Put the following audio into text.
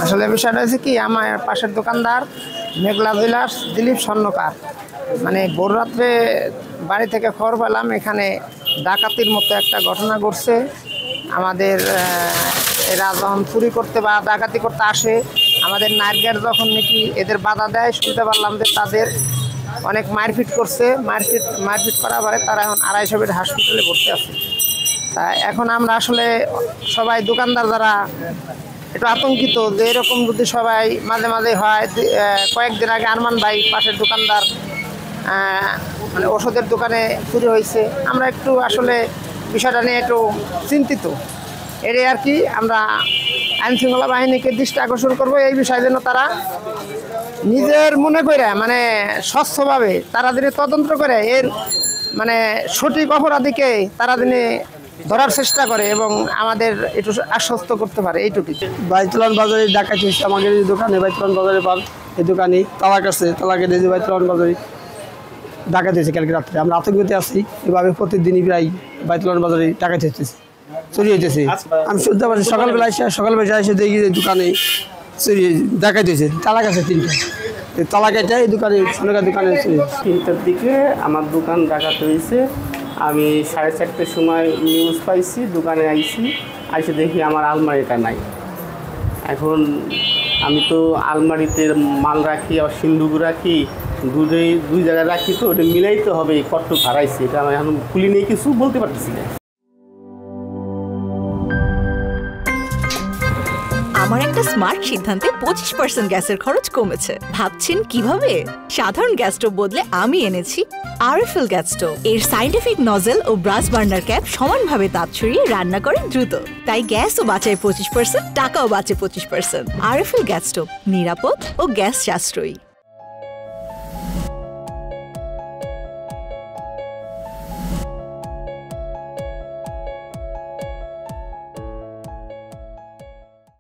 আসলে বিষয়টা হচ্ছে কি, আমার পাশের দোকানদার মেঘলা জুয়েলার্স দিলীপ স্বর্ণকার, মানে ভোর রাত্রে বাড়ি থেকে খবর পেলাম এখানে ডাকাতির মতো একটা ঘটনা ঘটছে। আমাদের এরা যখন চুরি করতে বা ডাকাতি করতে আসে, আমাদের নাইটগার্ড যখন নাকি এদের বাধা দেয়, শুনতে পারলাম যে তাদের অনেক মারপিট করছে। মারপিট করার পরে তারা এখন 250 বেড হাসপাতালে ভর্তি আছে। তা এখন আমরা আসলে সবাই দোকানদার যারা একটু আতঙ্কিত যে এরকম যদি সবাই মাঝে মাঝে হয়। কয়েকদিন আগে আরমান ভাই পাশের দোকানদার মানে ওষুধের দোকানে চুরি হয়েছে। আমরা একটু আসলে বিষয়টা নিয়ে একটু চিন্তিত। এটাই আর কি, আমরা আইনশৃঙ্খলা বাহিনীকে দৃষ্টি আকর্ষণ করবো এই বিষয়ে যেন তারা নিজের মনে করে মানে স্বচ্ছভাবে তারা যিনি তদন্ত করে এর মানে সঠিক অপরাধীকে তারা যিনি ধরার চেষ্টা করে এবং আমাদের একটু আশ্বস্ত করতে পারে, এইটুকুই। বাইতুলান বাজারে ডাকাতি হচ্ছে আমাদের এই দোকানে, বাইতুলান বাজারে পান এই দোকানে তালাক আছে, তালাকের এই যে বাইতুলান বাজারে ডাকাতি হয়েছে কালকে রাত্রে। আমরা আতঙ্কিত আছি, এভাবে প্রতিদিনই প্রায় বাইতুলান বাজারে ডাকাতি হচ্ছে, চুরি হইতেছে। আমি শুনতে পারছি সকালবেলা এসে দেখি যে দোকানে চুরি ডাকাতি হয়েছে, তালাক আছে 3টা, তালাক এটা এই দোকানে সোনার দোকানে চুরি। 3টার দিকে আমার দোকান ডাকাতি হয়েছে। আমি 4:30টার সময় নিউজ পাইছি, দোকানে আইসে দেখি আমার আলমারিটা নাই। এখন আমি তো আলমারিতে মাল রাখি, আবার সিন্দুক রাখি, দুই জায়গায় রাখি, তো ওটা মিলাইতে হবে। কত হারাইছি এটা আমি এখন খুলি নিয়ে কিছু বলতে পারতেছি না। আমার একটা স্মার্ট সিদ্ধান্তে 25% গ্যাসের খরচ কমেছে। ভাবছেন কিভাবে? সাধারণ গ্যাস স্টোভ বদলে আমি এনেছি আরএফএল গ্যাস স্টোভ। এর সাইন্টিফিক নজল ও ব্রাস বার্নার ক্যাপ সমানভাবে তাপ ছড়িয়ে রান্না করে দ্রুত, তাই গ্যাসও বাঁচায় 25%, টাকাও বাঁচে 25%। আরএফএল গ্যাস স্টোভ নিরাপদ ও গ্যাস সাশ্রয়ী।